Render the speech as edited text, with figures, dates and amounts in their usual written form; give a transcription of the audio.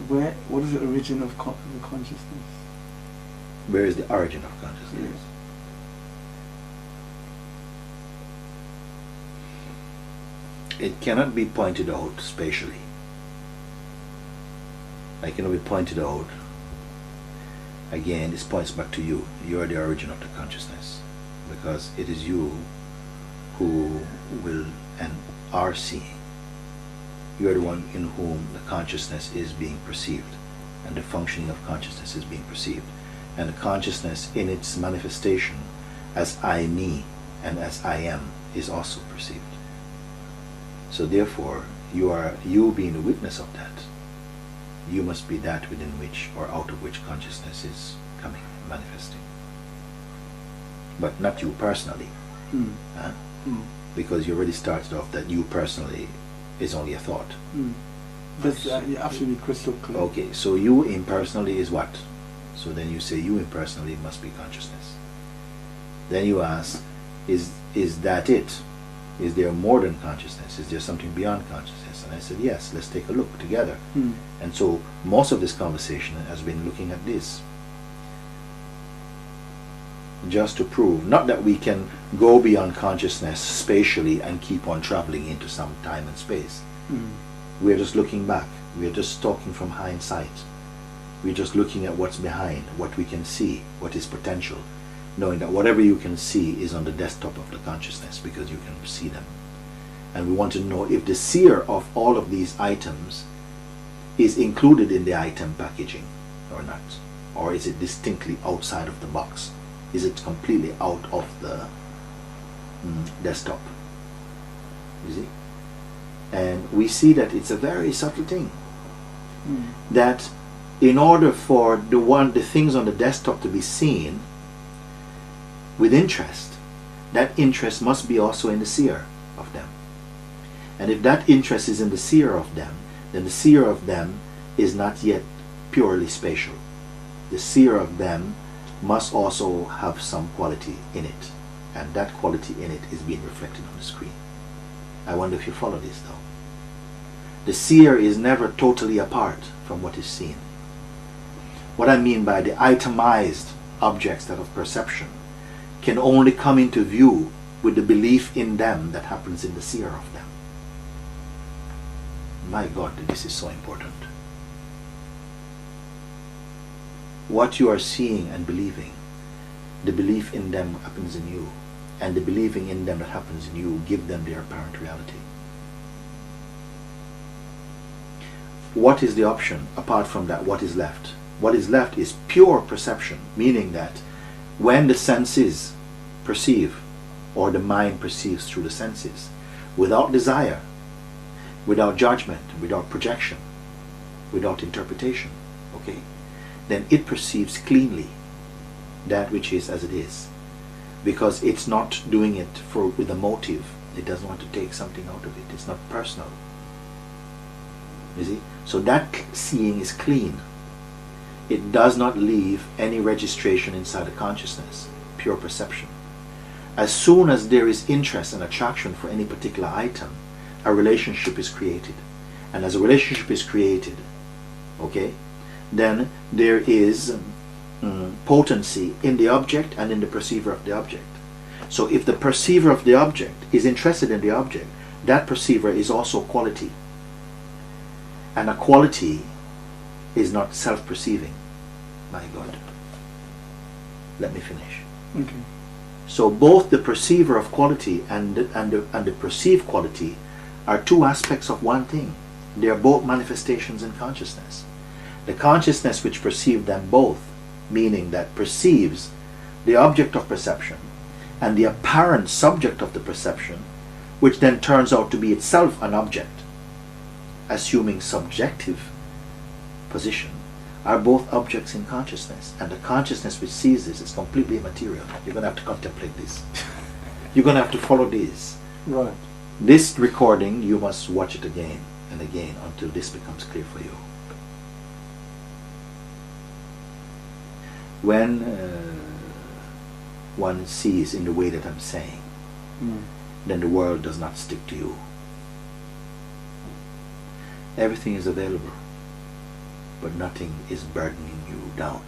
What is the origin of the consciousness? Where is the origin of consciousness? Yes. It cannot be pointed out spatially. It cannot be pointed out. Again, this points back to you. You are the origin of the consciousness, because it is you who will and are seeing. You are the one in whom the consciousness is being perceived, and the functioning of consciousness is being perceived, and the consciousness in its manifestation as I, me, and as I am is also perceived. So therefore, you being the witness of that, you must be that within which or out of which consciousness is coming, manifesting. But not you personally. Huh? Because you already started off that you personally is only a thought. That's absolutely crystal clear. Okay, so you impersonally is what? So then you say you impersonally must be consciousness. Then you ask, is that it? Is there more than consciousness? Is there something beyond consciousness? And I said, yes, let's take a look together. And so most of this conversation has been looking at this. Just to prove, not that we can go beyond consciousness spatially and keep on traveling into some time and space. We're just looking back. We're just talking from hindsight. We're just looking at what's behind, what we can see, what is potential, knowing that whatever you can see is on the desktop of the consciousness because you can see them. And we want to know if the seer of all of these items is included in the item packaging or not. Or is it distinctly outside of the box? Is it completely out of the desktop? You see? And we see that it's a very subtle thing. That in order for the things on the desktop to be seen with interest, that interest must be also in the seer of them. And if that interest is in the seer of them, then the seer of them is not yet purely spatial. The seer of them must also have some quality in it, and that quality in it is being reflected on the screen. I wonder if you follow this though. The seer is never totally apart from what is seen. What I mean by the itemized objects that of perception can only come into view with the belief in them that happens in the seer of them. My God, this is so important. What you are seeing and believing, the belief in them happens in you, and the believing in them that happens in you give them their apparent reality. What is the option apart from that? What is left? What is left is pure perception, meaning that when the senses perceive, or the mind perceives through the senses, without desire, without judgment, without projection, without interpretation, okay, then it perceives cleanly that which is as it is, because it's not doing it with a motive. It doesn't want to take something out of it. It's not personal. You see? So that seeing is clean. It does not leave any registration inside the consciousness, pure perception. As soon as there is interest and attraction for any particular item, a relationship is created. And as a relationship is created, okay, then there is potency in the object and in the perceiver of the object. So if the perceiver of the object is interested in the object, that perceiver is also quality. And a quality is not self-perceiving. My God. Let me finish. Okay. So both the perceiver of quality and the perceived quality are two aspects of one thing. They are both manifestations in consciousness. The consciousness which perceives them both, meaning that perceives the object of perception and the apparent subject of the perception, which then turns out to be itself an object, assuming subjective position, are both objects in consciousness. And the consciousness which sees this is completely immaterial. You're going to have to contemplate this. You're going to have to follow this. Right. This recording, you must watch it again and again until this becomes clear for you. When one sees in the way that I'm saying, then the world does not stick to you. Everything is available. but nothing is burdening you down.